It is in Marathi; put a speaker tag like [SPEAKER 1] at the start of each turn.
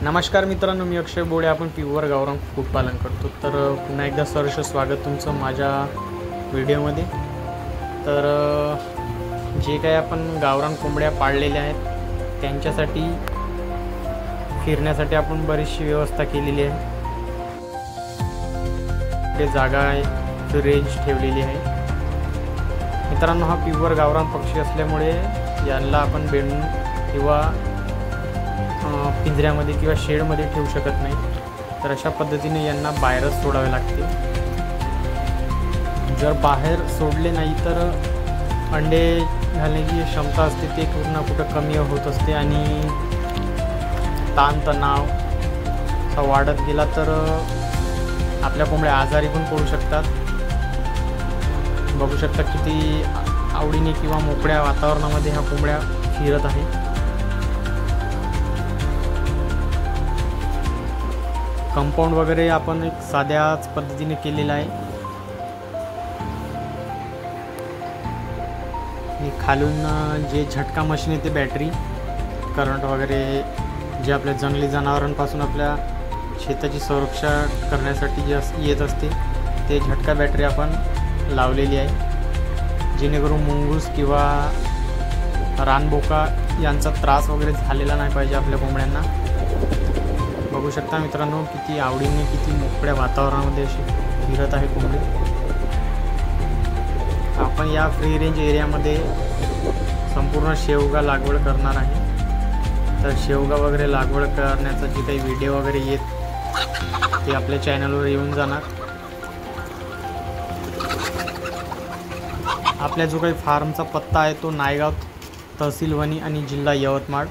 [SPEAKER 1] नमस्कार मित्रांनो, मी अक्षय बोडे. आपण प्युअर गावरान कुक्कुटपालन करतो. तर पुन्हा एकदा सहर्ष स्वागत तुमचं माझ्या व्हिडिओमध्ये. तर जे काही आपण गावरान कोंबड्या पाळलेल्या आहेत त्यांच्यासाठी फिरण्यासाठी आपण बरीचशी व्यवस्था केलेली आहे. ते जागा आहे, रेंज ठेवलेली आहे. मित्रांनो, हा प्युअर गावरान पक्षी असल्यामुळे यांना आपण बेडून किंवा पिंजऱ्यामध्ये किंवा शेडमध्ये ठेवू शकत नाही. तर अशा पद्धतीने यांना बाहेरच सोडावे लागते. जर बाहेर सोडले नाही तर अंडे घालण्याची क्षमता असते ते कुठं ना कुठं कमी होत असते आणि ताणतणाव वाढत गेला तर आपल्या कोंबड्या आजारी पण पडू शकतात. बघू शकता किती आवडीने किंवा मोकळ्या वातावरणामध्ये ह्या कोंबड्या फिरत आहे. कंपाऊंड वगैरे आपण एक साध्याच पद्धतीने केलेलं आहे. खालून जे झटका मशीन येते, बॅटरी करंट वगैरे जे आपल्या जंगली जनावरांपासून आपल्या शेताची सुरक्षा करण्यासाठी जे येत असते ते झटका बॅटरी आपण लावलेली आहे, जेणेकरून मुंगूस किंवा रानबोका यांचा त्रास वगैरे झालेला नाही पाहिजे आपल्या कोंबड्यांना. बघू शकता मित्रांनो, किती आवडीने किती मोकळ्या वातावरणामध्ये अशी फिरत आहे कोंबडी. आपण या फ्री रेंज एरियामध्ये संपूर्ण शेवगा लागवड करणार आहे. तर शेवगा वगैरे लागवड करण्याचा जे काही व्हिडिओ वगैरे येत ते आपल्या चॅनलवर येऊन जाणार. आपल्या जो काही फार्मचा पत्ता आहे तो नायगाव, तहसील वणी आणि जिल्हा यवतमाळ.